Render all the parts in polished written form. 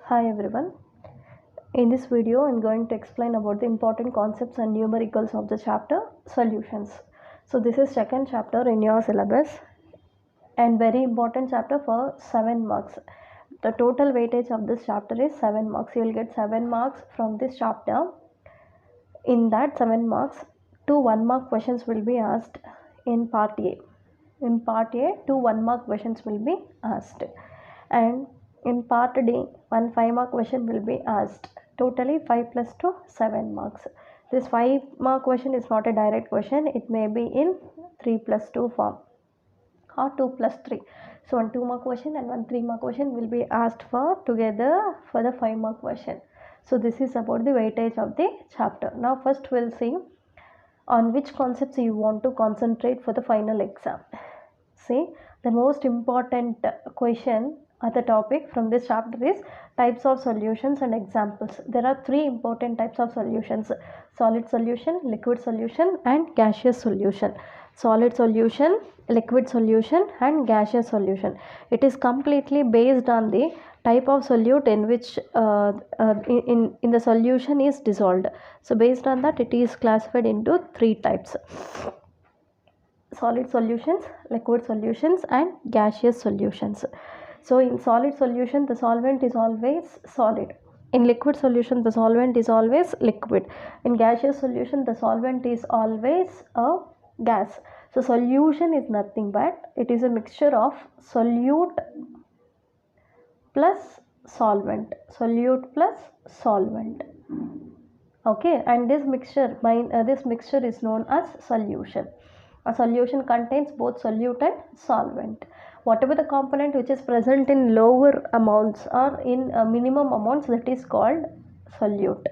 Hi everyone. In this video, I'm going to explain about the important concepts and numericals of the chapter solutions. So this is second chapter in your syllabus and very important chapter for 7 marks. The total weightage of this chapter is 7 marks. You will get 7 marks from this chapter. In that 7 marks, 2 1-mark questions will be asked in part A. In part A, 2 1-mark questions will be asked. And in part D, 1 5-mark question will be asked. Totally 5 plus 2, 7 marks. This 5-mark question is not a direct question. It may be in 3 plus 2 form or 2 plus 3. So one 2-mark question and one 3-mark question will be asked for together for the 5-mark question. So this is about the weightage of the chapter. Now first we'll see on which concepts you want to concentrate for the final exam. See, the most important question or the topic from this chapter is types of solutions and examples. There are 3 important types of solutions: solid solution, liquid solution and gaseous solution. Solid solution, liquid solution and gaseous solution. It is completely based on the type of solute in which in the solution is dissolved. So based on that, it is classified into 3 types: solid solutions, liquid solutions and gaseous solutions. So in solid solution, the solvent is always solid. In liquid solution, the solvent is always liquid. In gaseous solution, the solvent is always a gas. So solution is nothing but it is a mixture of solute plus solvent. Solute plus solvent. Okay, and this mixture is known as solution. A solution contains both solute and solvent. Whatever the component which is present in lower amounts or in minimum amounts, that is called solute.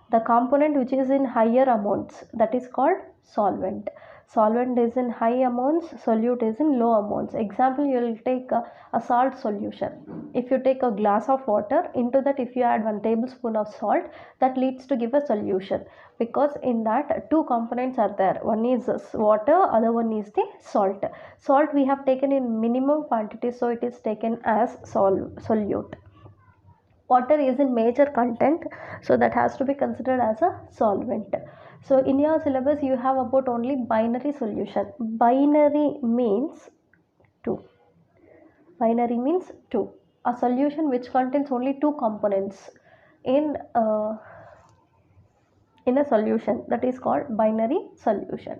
The component which is in higher amounts, that is called solvent. Solvent is in high amounts, solute is in low amounts. Example, you will take a salt solution. If you take a glass of water, into that if you add 1 tablespoon of salt, that leads to give a solution, because in that 2 components are there. One is water, other one is the salt. Salt we have taken in minimum quantity, so it is taken as solute. Water is in major content, so that has to be considered as a solvent. So in your syllabus you have about only binary solution. Binary means 2. Binary means 2. A solution which contains only 2 components in a solution, that is called binary solution.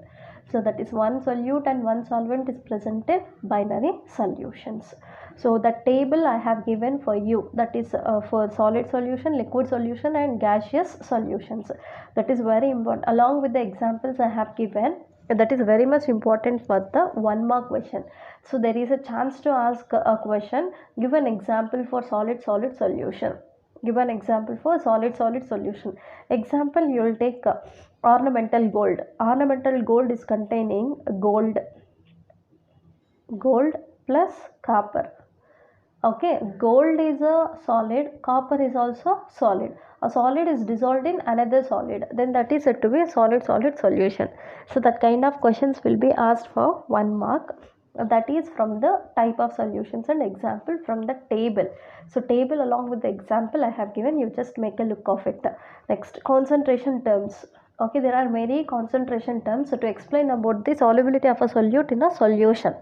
So that is one solute and one solvent is present in binary solutions. So the table I have given for you, that is for solid solution, liquid solution and gaseous solutions. That is very important. Along with the examples I have given, that is very much important for the 1-mark question. So there is a chance to ask a question, give an example for solid solution. Give an example for solid solution. Example, you will take ornamental gold. Ornamental gold is containing gold plus copper. Okay, gold is a solid, copper is also solid. A solid is dissolved in another solid, then that is said to be a solid solution. So that kind of questions will be asked for 1 mark. That is from the type of solutions and example from the table. So table along with the example I have given, you just make a look of it. Next, concentration terms. Okay, there are many concentration terms. So to explain about the solubility of a solute in a solution,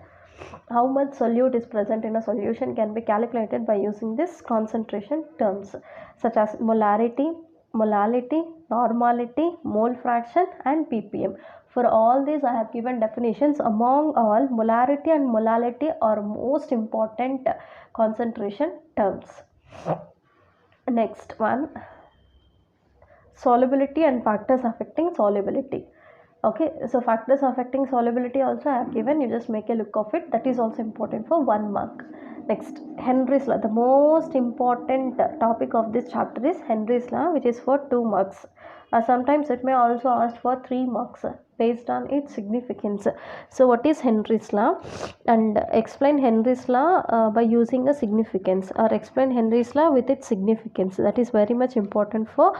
how much solute is present in a solution can be calculated by using this concentration terms, such as molarity, molality, normality, mole fraction and ppm. For all these I have given definitions. Among all, molarity and molality are most important concentration terms. Next one, solubility and factors affecting solubility. Okay, so factors affecting solubility also I have given, you just make a look of it. That is also important for 1 mark. Next, Henry's law. The most important topic of this chapter is Henry's law, which is for 2 marks. Sometimes it may also ask for 3 marks based on its significance. So what is Henry's law? And explain Henry's law by using a significance, or explain Henry's law with its significance. That is very much important for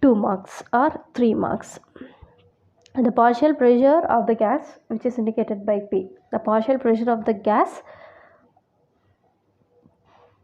2 marks or 3 marks. The partial pressure of the gas, which is indicated by P. The partial pressure of the gas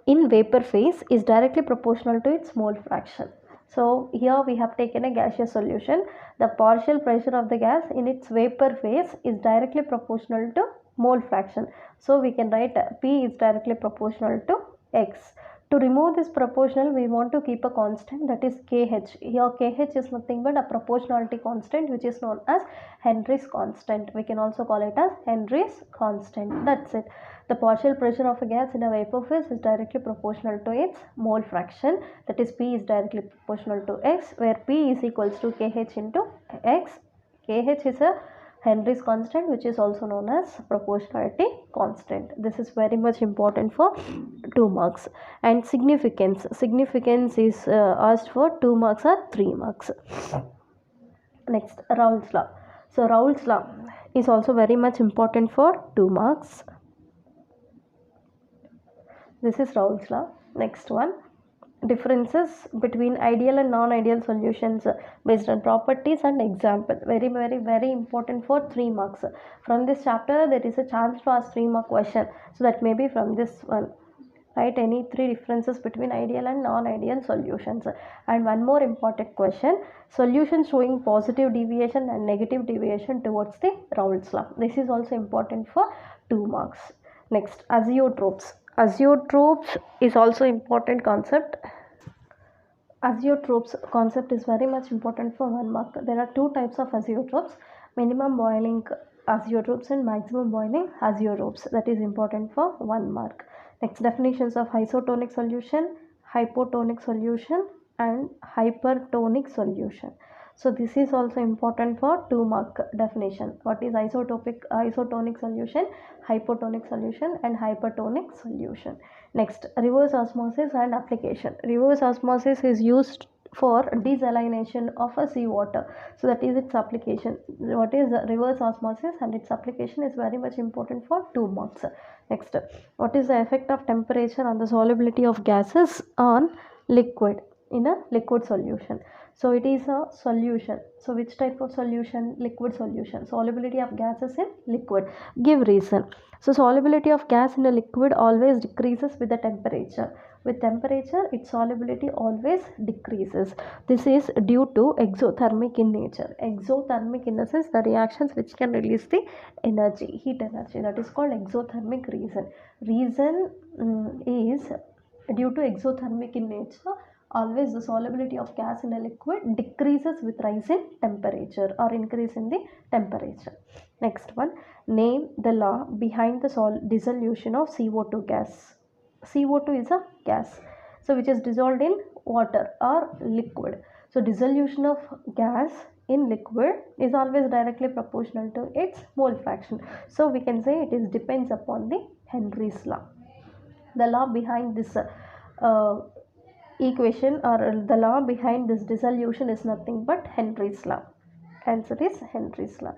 in vapor phase is directly proportional to its mole fraction. So here we have taken a gaseous solution. The partial pressure of the gas in its vapor phase is directly proportional to mole fraction. So we can write P is directly proportional to X. To remove this proportional, we want to keep a constant, that is Kh. Here Kh is nothing but a proportionality constant, which is known as Henry's constant. We can also call it as Henry's constant. That's it. The partial pressure of a gas in a vapor phase is directly proportional to its mole fraction, that is P is directly proportional to X, where P is equals to Kh into X. Kh is a Henry's constant, which is also known as proportionality constant. This is very much important for 2 marks. And significance is asked for 2 marks or 3 marks. Next, Raoult's law. So Raoult's law is also very much important for 2 marks. This is Raoult's law. Next one, differences between ideal and non-ideal solutions based on properties and example. Very important for 3 marks. From this chapter there is a chance to ask 3 mark question, so that may be from this one. Write any 3 differences between ideal and non-ideal solutions. And one more important question, solutions showing positive deviation and negative deviation towards the Raoult's law. This is also important for 2 marks. Next, azeotropes. Azeotropes is also important concept. Azeotropes concept is very much important for 1 mark. There are 2 types of azeotropes, minimum boiling azeotropes and maximum boiling azeotropes. That is important for 1 mark. Next, definitions of isotonic solution, hypotonic solution and hypertonic solution. So this is also important for 2 mark definition. What is isotonic solution, hypotonic solution and hypertonic solution. Next, reverse osmosis and application. Reverse osmosis is used for desalination of a seawater. So that is its application. What is reverse osmosis and its application is very much important for 2 marks. Next, what is the effect of temperature on the solubility of gases on liquid in a liquid solution? So it is a solution. So which type of solution? Liquid solution. Solubility of gases in liquid. Give reason. So solubility of gas in a liquid always decreases with the temperature. With temperature, its solubility always decreases. This is due to exothermic in nature. Exothermic in the sense the reactions which can release the energy, heat energy. That is called exothermic reason. Reason is due to exothermic in nature. Always the solubility of gas in a liquid decreases with rise in temperature or increase in the temperature. Next one, name the law behind the dissolution of CO2 gas. CO2 is a gas, so which is dissolved in water or liquid. So dissolution of gas in liquid is always directly proportional to its mole fraction. So we can say it is depends upon the Henry's law. The law behind this equation or the law behind this dissolution is nothing but Henry's law. Answer is Henry's law.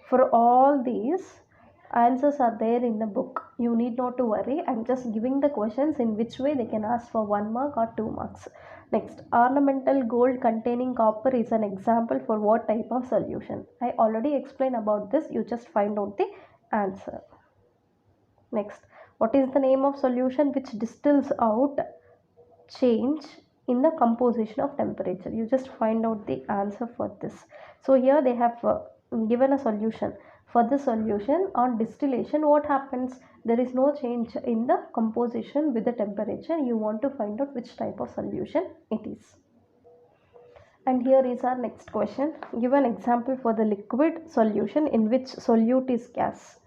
For all these answers are there in the book. You need not to worry. I am just giving the questions in which way they can ask for 1 mark or 2 marks. Next, ornamental gold containing copper is an example for what type of solution? I already explained about this. You just find out the answer. Next, what is the name of solution which distills out change in the composition of temperature? You just find out the answer for this. So here they have given a solution. For the solution on distillation, what happens? There is no change in the composition with the temperature. You want to find out which type of solution it is. And here is our next question. Give an example for the liquid solution in which solute is gas.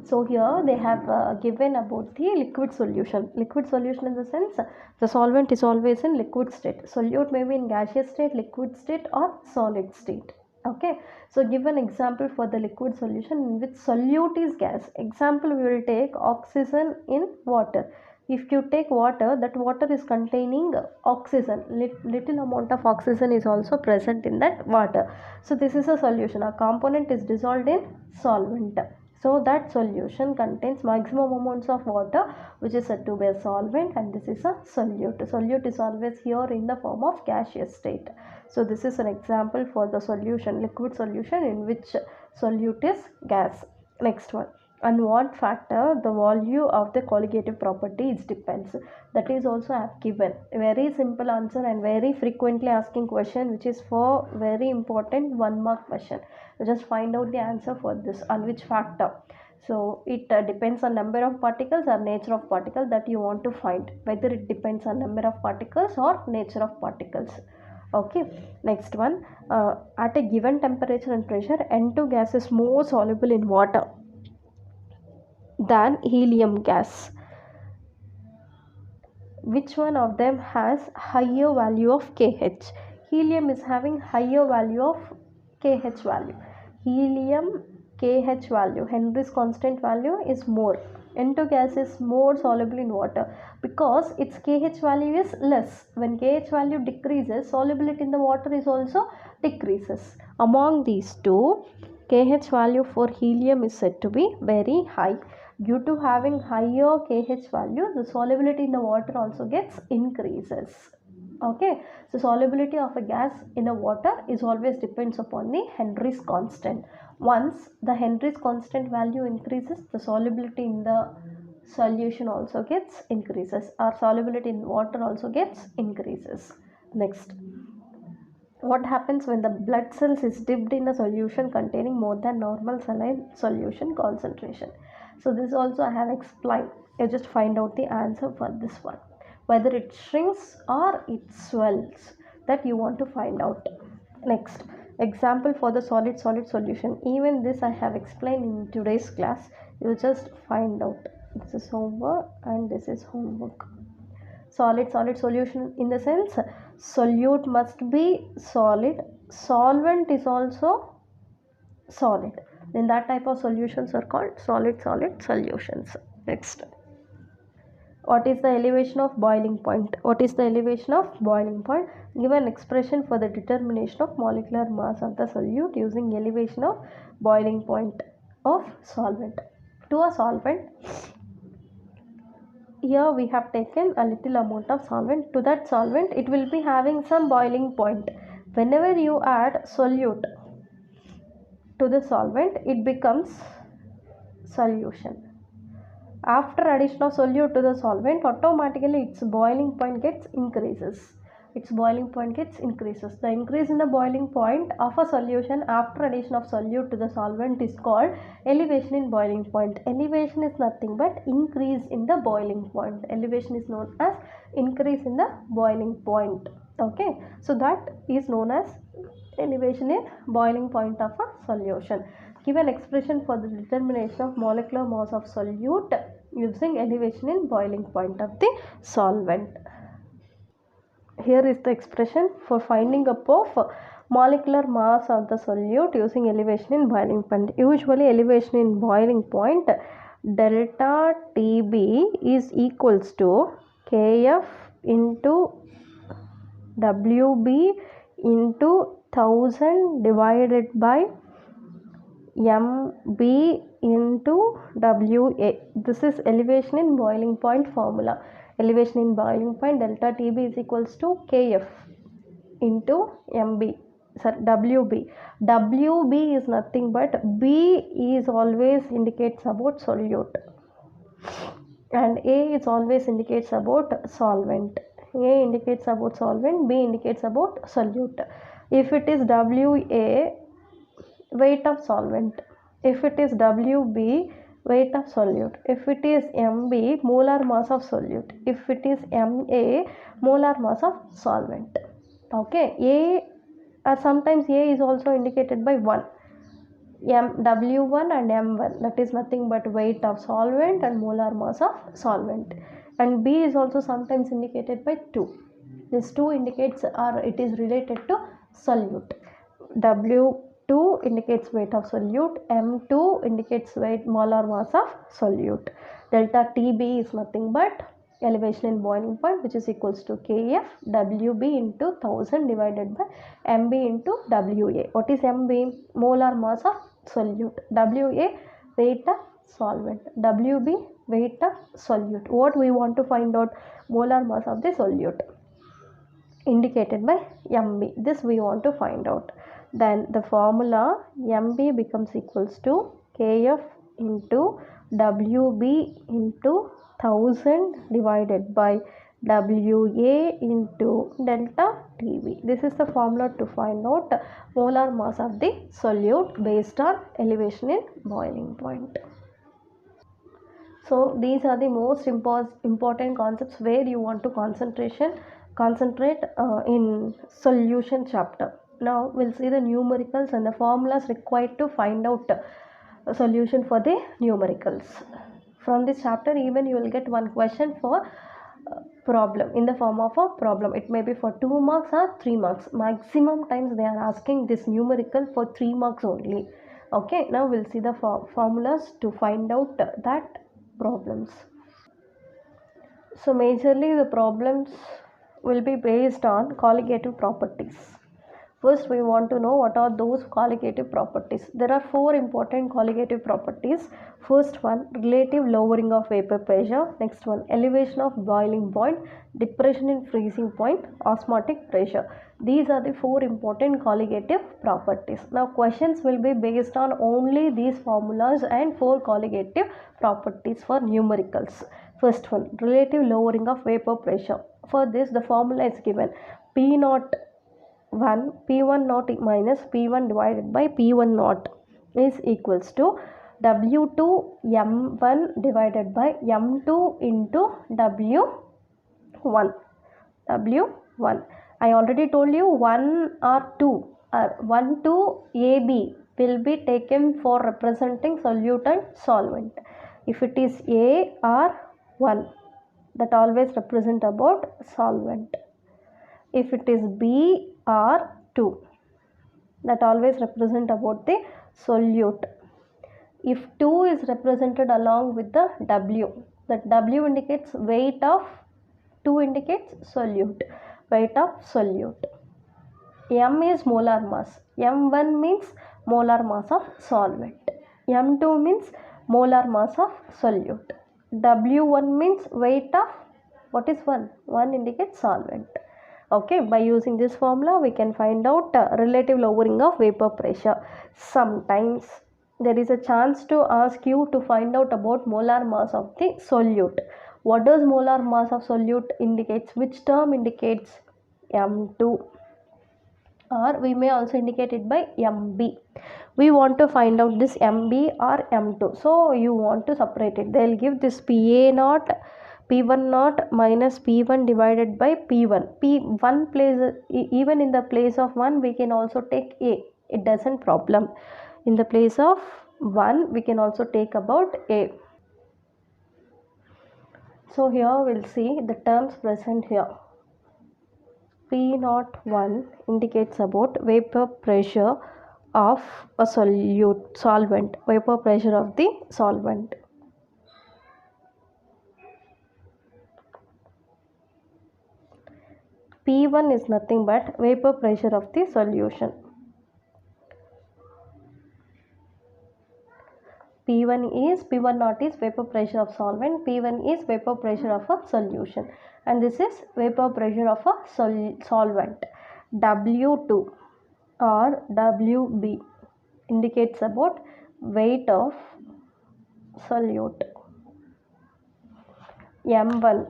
So here they have given about the liquid solution. Liquid solution in the sense the solvent is always in liquid state. Solute may be in gaseous state, liquid state or solid state. Okay. So give an example for the liquid solution in which solute is gas. Example, we will take oxygen in water. If you take water, that water is containing oxygen. Little amount of oxygen is also present in that water. So this is a solution. A component is dissolved in solvent. So that solution contains maximum amounts of water, which is said to be a solvent, and this is a solute. Solute is always here in the form of gaseous state. So this is an example for the solution, liquid solution in which solute is gas. Next one, And what factor the value of the colligative property is depends. That is also I have given very simple answer and very frequently asking question, which is for very important 1 mark question. Just find out the answer for this on which factor. So it depends on number of particles or nature of particle that you want to find, whether it depends on number of particles or nature of particles. Okay, next one, at a given temperature and pressure, N2 gas is more soluble in water than helium gas. Which one of them has higher value of KH? Helium is having higher value of KH value. Helium KH value, Henry's constant value, is more. N2 gas is more soluble in water because its KH value is less. When KH value decreases, solubility in the water is also decreases. Among these two, KH value for helium is said to be very high. Due to having higher KH value, the solubility in the water also gets increases. Okay, so solubility of a gas in a water is always depends upon the Henry's constant. Once the Henry's constant value increases, the solubility in the solution also gets increases, or solubility in water also gets increases. Next, what happens when the blood cells is dipped in a solution containing more than normal saline solution concentration? So this also I have explained. You just find out the answer for this one, whether it shrinks or it swells, that you want to find out. Next, example for the solid solution. Even this I have explained in today's class. You just find out. This is homework and this is homework. Solid solution in the sense solute must be solid, solvent is also solid, then that type of solutions are called solid solutions. Next, what is the elevation of boiling point? What is the elevation of boiling point? Give an expression for the determination of molecular mass of the solute using elevation of boiling point of solvent. To a solvent, here we have taken a little amount of solvent. To that solvent, it will be having some boiling point. Whenever you add solute to the solvent, it becomes solution. After addition of solute to the solvent, automatically its boiling point gets increases. The increase in the boiling point of a solution after addition of solute to the solvent is called elevation in boiling point. Elevation is nothing but increase in the boiling point. Elevation is known as increase in the boiling point. Okay, so that is known as elevation in boiling point of a solution. Give an expression for the determination of molecular mass of solute using elevation in boiling point of the solvent. Here is the expression for finding up of molecular mass of the solute using elevation in boiling point. Usually elevation in boiling point, delta TB is equals to Kf into Wb into 1000 divided by mb into Wa. This is elevation in boiling point formula. Elevation in boiling point, delta TB is equals to Kf into mb, sorry, Wb. Wb is nothing but B is always indicates about solute and A is always indicates about solvent. A indicates about solvent, B indicates about solute. If it is Wa, weight of solvent. If it is Wb, weight of solute. If it is Mb, molar mass of solute. If it is Ma, molar mass of solvent. Okay, sometimes A is also indicated by 1. W1 and M1, that is nothing but weight of solvent and molar mass of solvent. And B is also sometimes indicated by 2. This 2 indicates or it is related to solute. W2 indicates weight of solute, M2 indicates weight molar mass of solute. Delta TB is nothing but elevation in boiling point, which is equals to Kf Wb into 1000 divided by Mb into Wa. What is Mb? Molar mass of solute. Wa, weight of solvent. Wb, weight of solute. What we want to find out? Molar mass of the solute indicated by Mb. This we want to find out. Then the formula Mb becomes equals to Kf into WB into 1000 divided by WA into delta TB. This is the formula to find out molar mass of the solute based on elevation in boiling point. So these are the most important concepts where you want to concentrate in solution chapter. Now we'll see the numericals and the formulas required to find out a solution for the numericals. From this chapter even you will get one question for problem in the form of a problem. It may be for 2 marks or 3 marks. Maximum times they are asking this numerical for 3 marks only. Okay, now we'll see the formulas to find out that problems. So majorly the problems will be based on colligative properties. First we want to know what are those colligative properties. There are 4 important colligative properties. First one, relative lowering of vapor pressure. Next one, elevation of boiling point, depression in freezing point, osmotic pressure. These are the 4 important colligative properties. Now questions will be based on only these formulas and 4 colligative properties for numericals. First one, relative lowering of vapor pressure. For this the formula is given P naught 1 P1 naught minus P1 divided by P1 naught is equals to W2 M1 divided by M2 into W1. W1. I already told you 1 or 2 1 to AB will be taken for representing solute and solvent. If it is A or 1, that always represent about solvent. If it is B or 2, that always represent about the solute. If 2 is represented along with the W, that W indicates weight of, 2 indicates solute, weight of solute. M is molar mass. M1 means molar mass of solvent. M2 means molar mass of solute. W1 means weight of, what is 1? 1 indicates solvent. Okay, by using this formula we can find out relative lowering of vapor pressure. Sometimes there is a chance to ask you to find out about molar mass of the solute. What does molar mass of solute indicates? Which term indicates? M2, or we may also indicate it by MB. We want to find out this MB or M2. So you want to separate it. They will give this PA naught P1 naught minus P1 divided by P1. P1 place, even in the place of 1 we can also take A. It doesn't problem. In the place of 1 we can also take about A. So here we'll see the terms present here. P01 indicates about vapor pressure of a solvent, vapor pressure of the solvent. P1 is nothing but vapor pressure of the solution. P1 naught is vapor pressure of solvent, P1 is vapor pressure of a solution, and this is vapor pressure of a solvent. W2 or WB indicates about weight of solute. M1,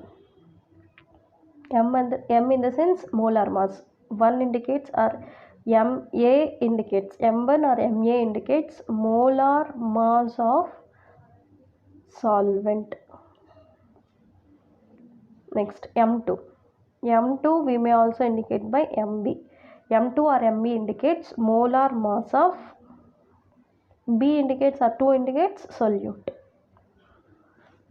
M in the sense molar mass. 1 indicates, or MA indicates, M1 or MA indicates molar mass of solvent. Next, M2. M2 we may also indicate by MB. M2 or MB indicates molar mass of, B indicates or 2 indicates solute.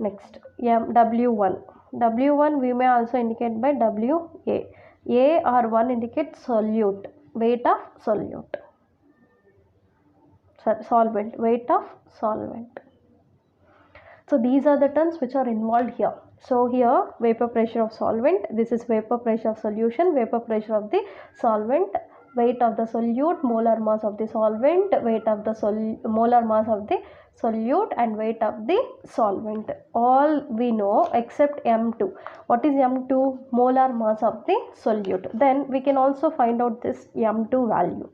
Next, W1. W1 we may also indicate by WA. A or 1 indicates solute, weight of solute. Solvent, weight of solvent. So these are the terms which are involved here. So here vapor pressure of solvent, this is vapor pressure of solution, vapor pressure of the solvent, weight of the solute, molar mass of the solvent, weight of the molar mass of the solute, and weight of the solvent. All we know except M2. What is M2? Molar mass of the solute. Then we can also find out this M2 value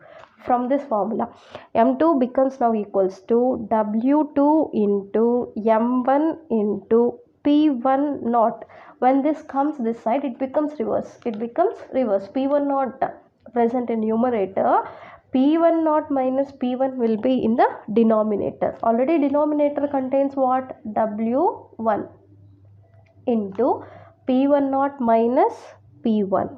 from this formula. M2 becomes now equals to W2 into M1 into P1 naught. When this comes this side, it becomes reverse. It becomes reverse. P1 naught present in numerator, P1 naught minus P1 will be in the denominator. Already denominator contains what? W1 into P1 naught minus P1.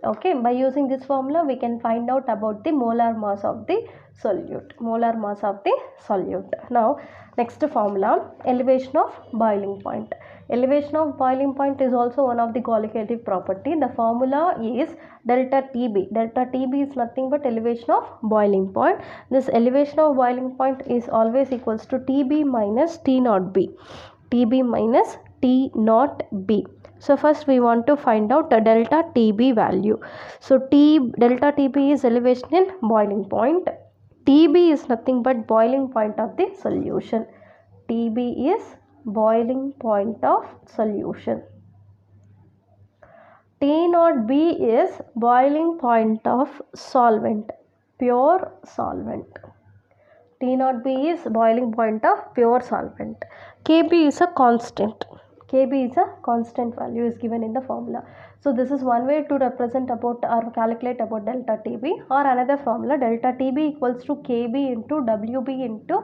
Okay, by using this formula we can find out about the molar mass of the solute. Molar mass of the solute. Now next formula, elevation of boiling point. Elevation of boiling point is also one of the colligative property. The formula is delta TB. Delta TB is nothing but elevation of boiling point. This elevation of boiling point is always equals to TB minus T naught B. TB minus T naught B. So first we want to find out the delta TB value. So delta TB is elevation in boiling point. TB is nothing but boiling point of the solution. TB is boiling point of solution. T naught B is boiling point of solvent, pure solvent. T naught B is boiling point of pure solvent. Kb is a constant. Kb is a constant value is given in the formula. So this is one way to represent about or calculate about delta TB, or another formula, delta TB equals to Kb into Wb into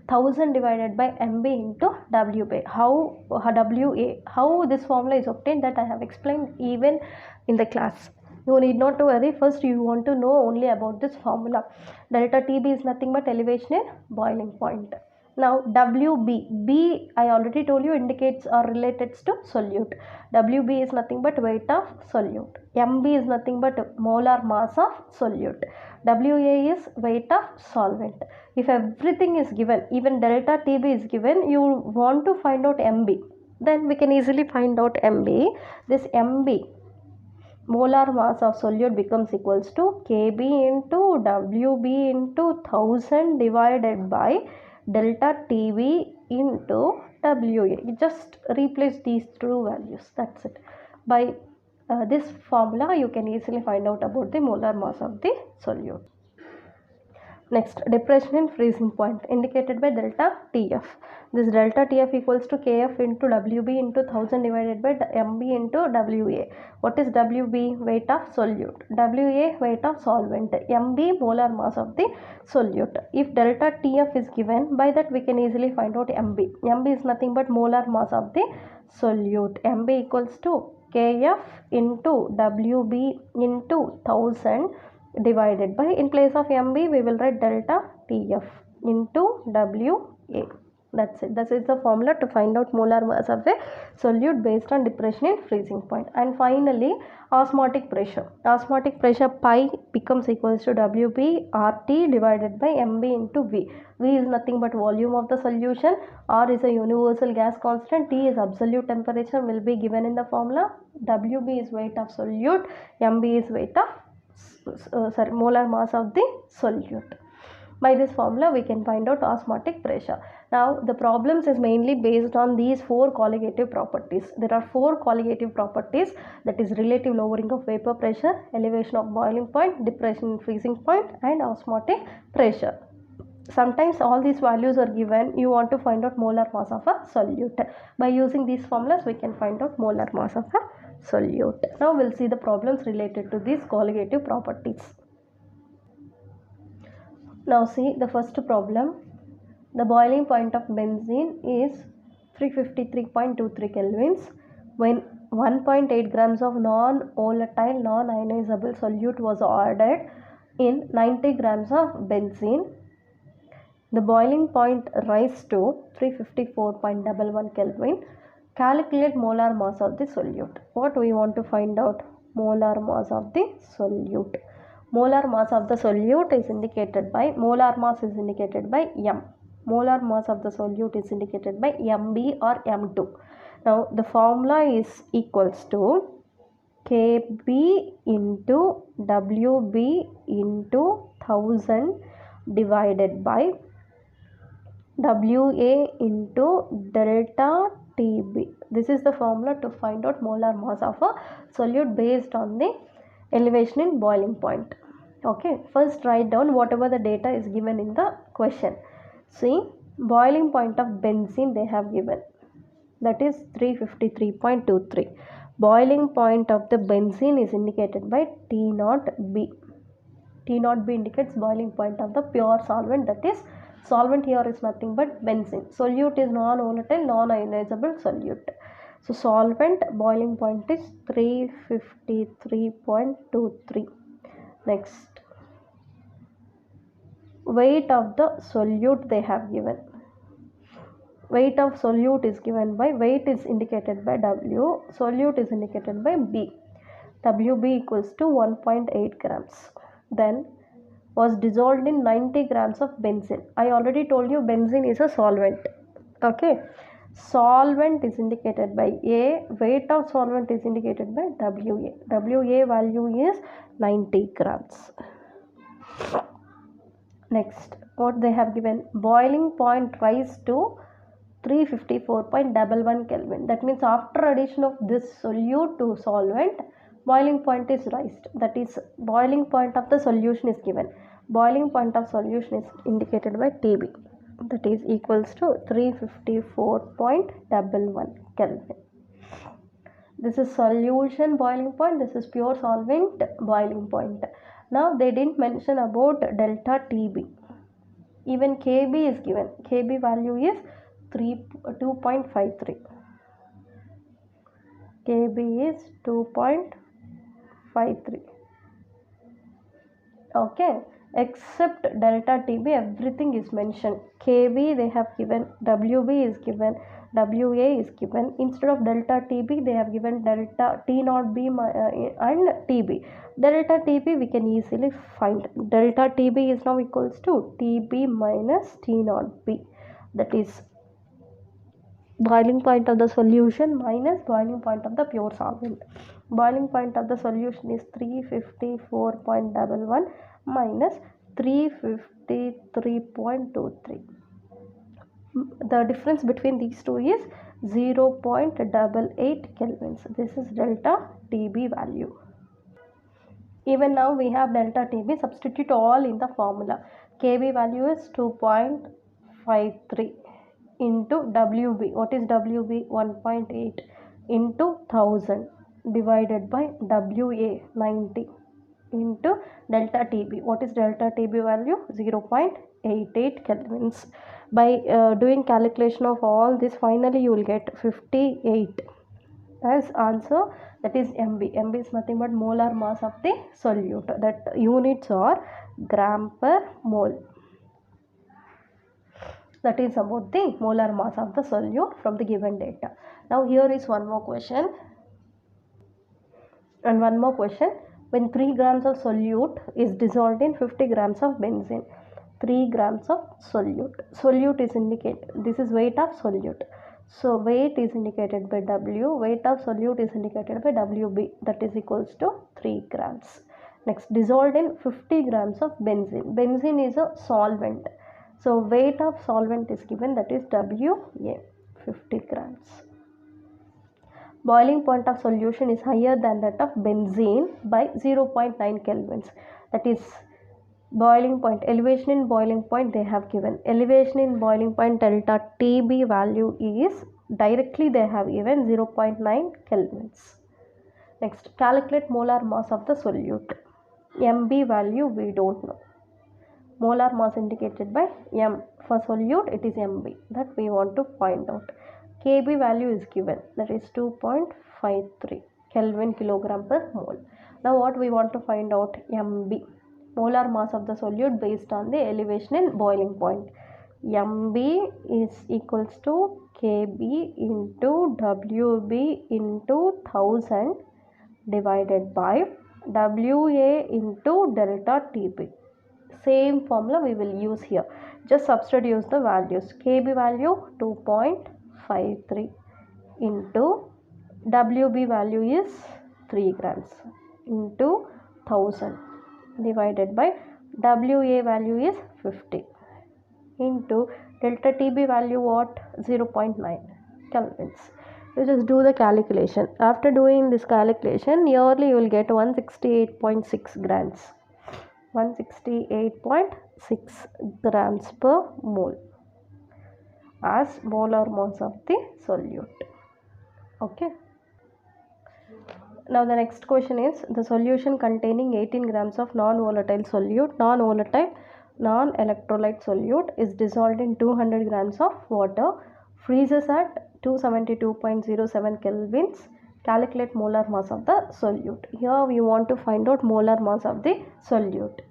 1000 divided by Mb into Wb. How this formula is obtained, that I have explained even in the class. You need not to worry. First you want to know only about this formula. Delta TB is nothing but elevation in boiling point. Now Wb, B I already told you indicates or related to solute. Wb is nothing but weight of solute. Mb is nothing but molar mass of solute. Wa is weight of solvent. If everything is given, even delta Tb is given, you want to find out Mb, then we can easily find out Mb. This Mb, molar mass of solute, becomes equals to Kb into Wb into 1000 divided by delta TB into Wa. You just replace these two values, that's it. By this formula you can easily find out about the molar mass of the solute. Next, depression in freezing point indicated by delta TF. This delta TF equals to Kf into Wb into 1000 divided by Mb into Wa. What is Wb? Weight of solute. Wa, weight of solvent. Mb, molar mass of the solute. If delta TF is given, by that we can easily find out Mb. Mb is nothing but molar mass of the solute. Mb equals to Kf into Wb into 1000 divided by, in place of Mb we will write delta TF into Wa. That's it. This is the formula to find out molar mass of a solute based on depression in freezing point. And finally, osmotic pressure. Osmotic pressure pi becomes equals to Wb RT divided by Mb into V. V is nothing but volume of the solution. R is a universal gas constant. T is absolute temperature, will be given in the formula. Wb is weight of solute. Mb is weight of molar mass of the solute. By this formula we can find out osmotic pressure. Now the problems is mainly based on these four colligative properties. There are four colligative properties, that is relative lowering of vapor pressure, elevation of boiling point, depression in freezing point, and osmotic pressure. Sometimes all these values are given, you want to find out molar mass of a solute. By using these formulas we can find out molar mass of a solute. Now we'll see the problems related to these colligative properties. Now see the first problem. The boiling point of benzene is 353.23 kelvins when 1.8 grams of non-volatile non-ionizable solute was added in 90 grams of benzene. The boiling point rises to 354.11 Kelvin. Calculate molar mass of the solute. What we want to find out? Molar mass of the solute. Molar mass of the solute is indicated by, molar mass is indicated by M. Molar mass of the solute is indicated by Mb or M2. Now the formula is equals to Kb into Wb into 1000 divided by Wa into delta Tb. This is the formula to find out molar mass of a solute based on the elevation in boiling point. Okay, first write down whatever the data is given in the question. See, boiling point of benzene they have given, that is 353.23. Boiling point of the benzene is indicated by T0B. T0B indicates boiling point of the pure solvent, that is solvent here is nothing but benzene. Solute is non-volatile, non-ionizable solute. So solvent boiling point is 353.23. Next, weight of the solute they have given. Weight of solute is given by, weight is indicated by W, solute is indicated by B. Wb equals to 1.8 grams. Then was dissolved in 90 grams of benzene. I already told you benzene is a solvent. Okay. Solvent is indicated by A, weight of solvent is indicated by Wa. Wa value is 90 grams. Next, what they have given, boiling point rise to 354.11 Kelvin. That means after addition of this solute to solvent, boiling point is raised. That is, boiling point of the solution is given. Boiling point of solution is indicated by Tb. That is equals to 354.11 Kelvin. This is solution boiling point. This is pure solvent boiling point. Now they didn't mention about delta Tb. Even Kb is given. Kb value is 2.53. Kb is 2.53. Okay, except delta Tb, everything is mentioned. Kb they have given, Wb is given, Wa is given. Instead of delta Tb, they have given delta T0B and Tb. Delta Tb we can easily find. Delta Tb is now equals to Tb minus T0B. That is boiling point of the solution minus boiling point of the pure solvent. Boiling point of the solution is 354.11 minus 353.23. The difference between these two is 0.88 kelvins. This is delta Tb value. Even now we have delta Tb, substitute all in the formula. Kb value is 2.53 into Wb. What is Wb? 1.8 into 1000 divided by Wa 90 into delta Tb. What is delta Tb value? 0.88 kelvins. By doing calculation of all this, finally you will get 58 as answer. That is MB. MB is nothing but molar mass of the solute. That units are gram per mole. That is about the molar mass of the solute from the given data. Now here is one more question. And one more question. When 3 grams of solute is dissolved in 50 grams of benzene. 3 grams of solute. Solute is indicated. This is weight of solute. So weight is indicated by W. Weight of solute is indicated by Wb. That is equals to 3 grams. Next, dissolved in 50 grams of benzene. Benzene is a solvent. So weight of solvent is given, that is Wa, 50 grams. Boiling point of solution is higher than that of benzene by 0.9 kelvins. That is boiling point, elevation in boiling point they have given. Elevation in boiling point delta Tb value is directly they have given 0.9 kelvins. Next, calculate molar mass of the solute. Mb value we don't know. Molar mass indicated by M. For solute it is Mb, that we want to find out. Kb value is given, that is 2.53 Kelvin kilogram per mole. Now what we want to find out? Mb, molar mass of the solute based on the elevation in boiling point. Mb is equals to Kb into Wb into 1000 divided by Wa into delta Tb. Same formula we will use here. Just substitute the values. Kb value 2.53 into Wb value is 3 grams into 1000 divided by WA value is 50 into delta TB value what? 0.9 kelvins. You just do the calculation. After doing this calculation, yearly you will get 168.6 grams. 168.6 grams per mole as molar mass of the solute. Okay. Now the next question is the solution containing 18 grams of non-volatile solute, non-electrolyte solute is dissolved in 200 grams of water, freezes at 272.07 kelvins. Calculate molar mass of the solute. Here we want to find out molar mass of the solute.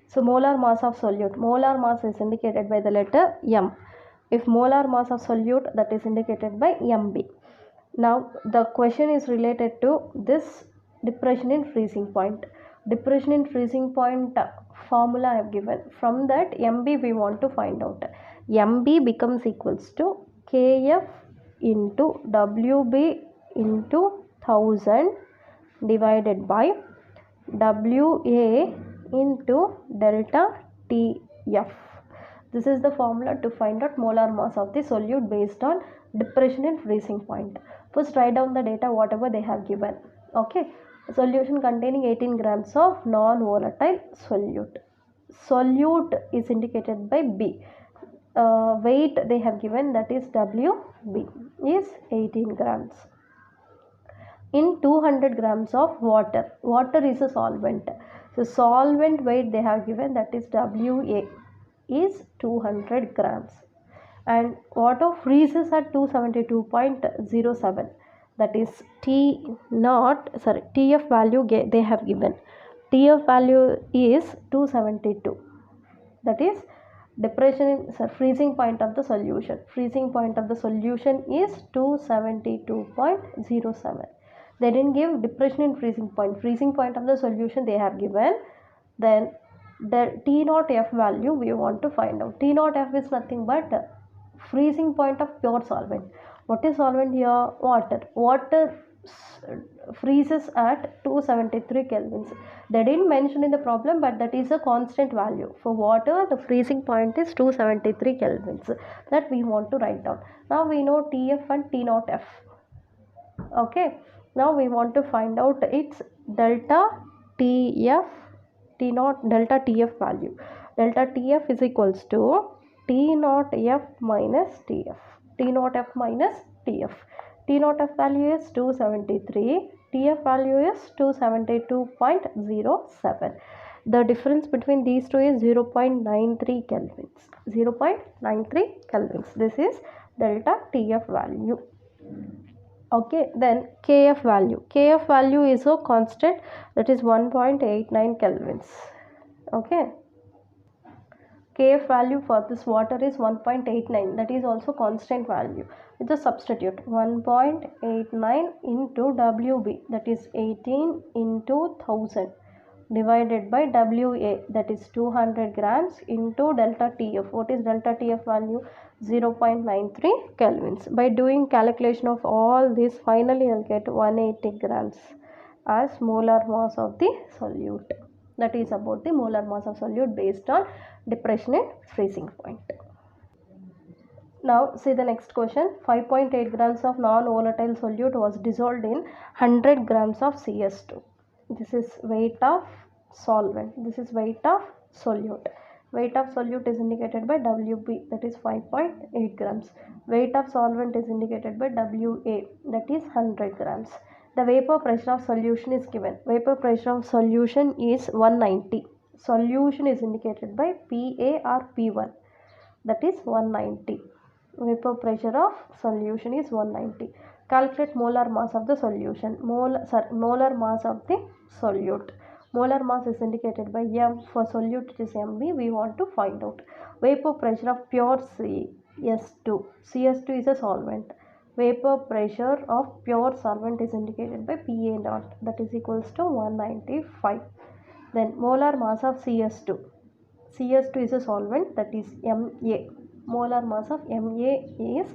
So molar mass of solute. Molar mass is indicated by the letter M. If molar mass of solute, that is indicated by MB. Now the question is related to this depression in freezing point. Depression in freezing point formula I have given. From that MB we want to find out. MB becomes equals to Kf into WB into 1000 divided by WA into delta TF. This is the formula to find out molar mass of the solute based on depression in freezing point. First write down the data whatever they have given. Okay. Solution containing 18 grams of non-volatile solute. Solute is indicated by B. Weight they have given, that is WB, is 18 grams. In 200 grams of water. Water is a solvent. So solvent weight they have given, that is WA, is 200 grams. And water freezes at 272.07, that is TF value they have given. TF value is 272, that is depression in freezing point of the solution. Freezing point of the solution is 272.07. They didn't give depression in freezing point. Freezing point of the solution they have given. Then the T0F value we want to find out. T0F is nothing but freezing point of pure solvent. What is solvent here? Water. Water freezes at 273 kelvins. They didn't mention in the problem, but that is a constant value. For water, the freezing point is 273 kelvins. That we want to write down. Now we know TF and T0F. Okay. Now we want to find out its delta TF, T0, delta TF value. Delta TF is equals to T0F minus TF. T0F minus TF. T0F value is 273. TF value is 272.07. The difference between these two is 0.93 kelvins. 0.93 kelvins. This is delta TF value. Okay, then Kf value. Kf value is a constant, that is 1.89 kelvins. Okay. Kf value for this water is 1.89. That is also constant value. We just substitute 1.89 into WB, that is 18 into 1000 divided by WA, that is 200 grams, into delta TF. What is delta TF value? 0.93 kelvins. By doing calculation of all this, finally I'll get 180 grams as molar mass of the solute. That is about the molar mass of solute based on depression in freezing point. Now see the next question. 5.8 grams of non-volatile solute was dissolved in 100 grams of CS2. This is weight of solvent. This is weight of solute. Weight of solute is indicated by WB, that is 5.8 grams. Weight of solvent is indicated by WA, that is 100 grams. The vapor pressure of solution is given. Vapor pressure of solution is 190. Solution is indicated by PA or P1, that is 190. Vapor pressure of solution is 190. Calculate molar mass of the solution. Molar mass of the solute. Molar mass is indicated by M. For solute it is MB. We want to find out. Vapor pressure of pure CS2. CS2 is a solvent. Vapor pressure of pure solvent is indicated by PA0, that is equals to 195. Then molar mass of CS2. CS2 is a solvent, that is MA. Molar mass of MA is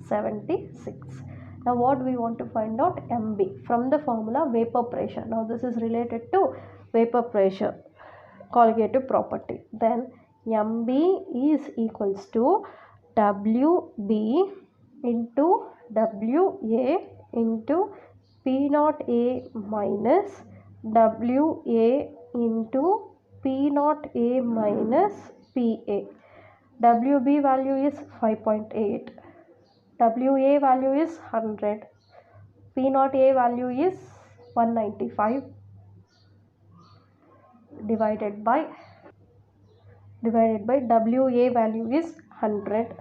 76. Now what we want to find out? MB from the formula vapor pressure. Now this is related to vapor pressure colligative property. Then MB is equals to WB into WA into P naught A minus WA into P naught A minus PA. WB value is 5.8, WA value is 100, P naught A value is 195 divided by WA value is 100.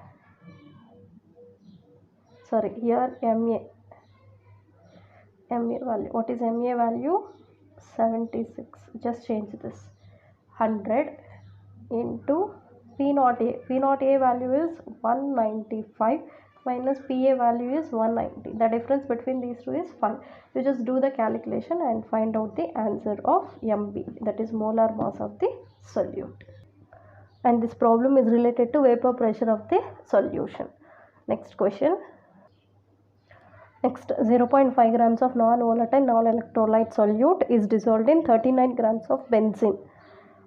Sorry, here MA value. What is MA value? 76. Just change this. 100 into P naught A. P naught A value is 195 minus PA value is 190. The difference between these two is 5. You just do the calculation and find out the answer of MB, that is molar mass of the solute. And this problem is related to vapor pressure of the solution. Next question. Next, 0.5 grams of non-volatile non-electrolyte solute is dissolved in 39 grams of benzene.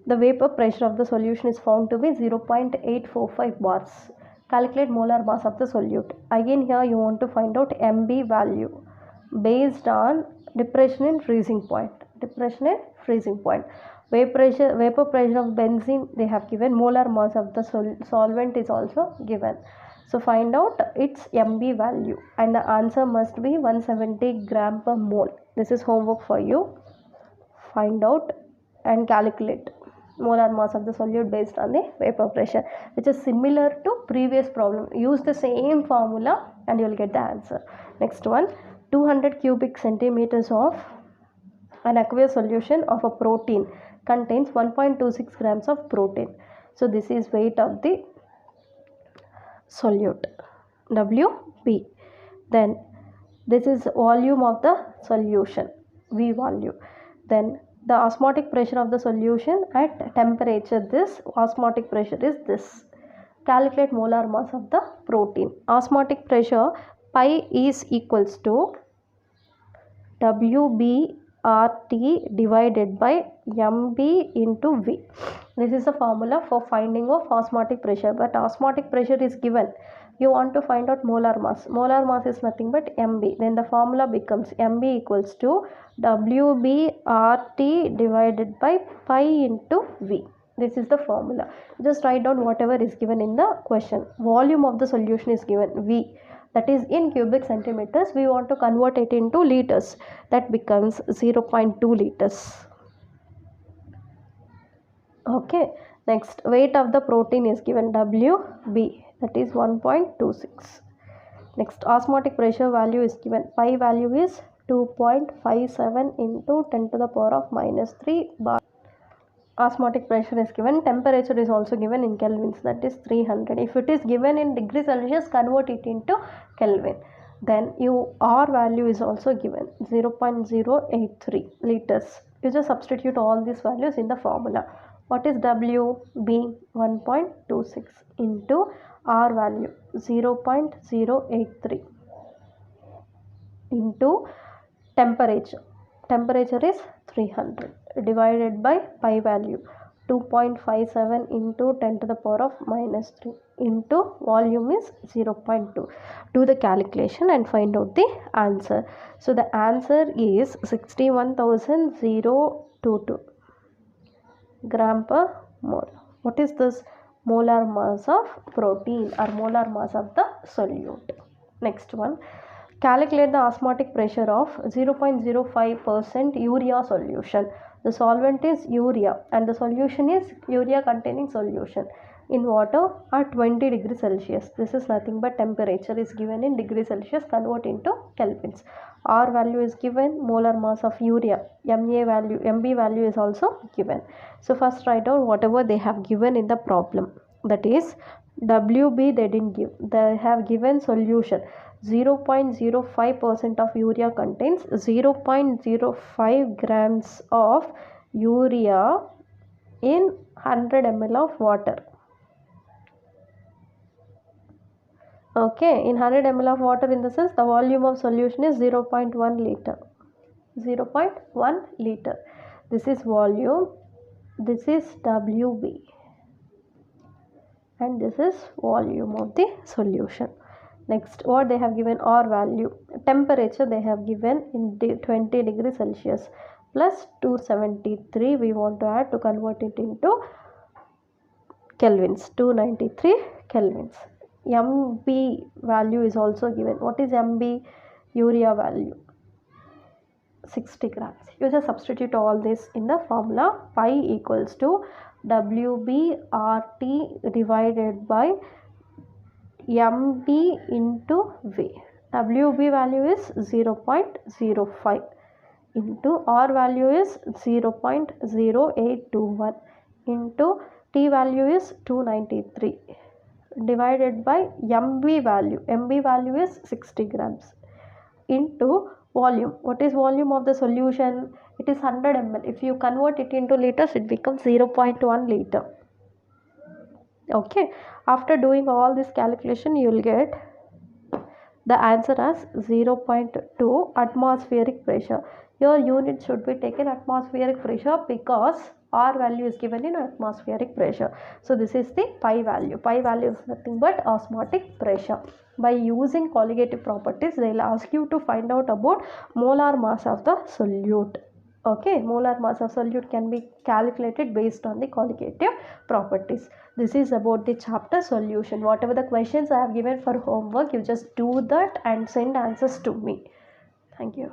The vapor pressure of the solution is found to be 0.845 bars. Calculate molar mass of the solute. Again here you want to find out MB value based on depression in freezing point. Vapor pressure of benzene they have given. Molar mass of the solvent is also given. So find out its MB value, and the answer must be 170 gram per mole. This is homework for you. Find out and calculate molar mass of the solute based on the vapor pressure, which is similar to previous problem. Use the same formula and you will get the answer. Next one, 200 cubic centimeters of an aqueous solution of a protein contains 1.26 grams of protein. So this is weight of the solute, WB. Then this is volume of the solution, V value. Then the osmotic pressure of the solution at temperature, this osmotic pressure is this. Calculate molar mass of the protein. Osmotic pressure pi is equals to WBRT divided by MB into V. This is the formula for finding of osmotic pressure, but osmotic pressure is given. You want to find out molar mass. Molar mass is nothing but MB. Then the formula becomes MB equals to WBRT divided by pi into V. This is the formula. Just write down whatever is given in the question. Volume of the solution is given V, that is in cubic centimeters. We want to convert it into liters. That becomes 0.2 liters. Okay. Next, weight of the protein is given WB, that is 1.26. Next, osmotic pressure value is given. Pi value is 2.57 into 10 to the power of minus 3 bar. Osmotic pressure is given. Temperature is also given in kelvins, that is 300. If it is given in degrees Celsius, convert it into Kelvin. Then R value is also given, 0.083 liters. You just substitute all these values in the formula. What is WB? 1.26 into R value 0.083 into temperature. Temperature is 300 divided by pi value 2.57 into 10 to the power of minus 3 into volume is 0.2. Do the calculation and find out the answer. So the answer is 61,022 gram per mole. What is this? Molar mass of protein or molar mass of the solute. Next one, calculate the osmotic pressure of 0.05% urea solution. The solvent is urea and the solution is urea containing solution in water at 20 degrees Celsius. This is nothing but temperature is given in degrees Celsius, convert into kelvins. R value is given, molar mass of urea, MB value is also given. So first write down whatever they have given in the problem. That is WB they didn't give. They have given solution 0.05% of urea contains 0.05 grams of urea in 100 ml of water. Okay, in 100 ml of water, in the sense the volume of solution is 0.1 liter. 0.1 liter. This is volume, this is WB, and this is volume of the solution. Next, what they have given, R value. Temperature they have given in 20 degrees Celsius plus 273. We want to add to convert it into kelvins, 293 kelvins. MB value is also given. What is MB? Urea value, 60 grams. You just substitute all this in the formula. Pi equals to WBRT divided by MD into V. WB value is 0.05 into R value is 0.0821 into T value is 293 divided by MB value. MB value is 60 grams into volume. What is volume of the solution? It is 100 ml. If you convert it into liters, it becomes 0.1 liter. Okay, after doing all this calculation, you will get the answer as 0.2 atmospheric pressure. Your unit should be taken atmospheric pressure because R value is given in atmospheric pressure. So this is the pi value. Pi value is nothing but osmotic pressure. By using colligative properties, they will ask you to find out about molar mass of the solute. Okay, molar mass of solute can be calculated based on the colligative properties. This is about the chapter solution. Whatever the questions I have given for homework, you just do that and send answers to me. Thank you.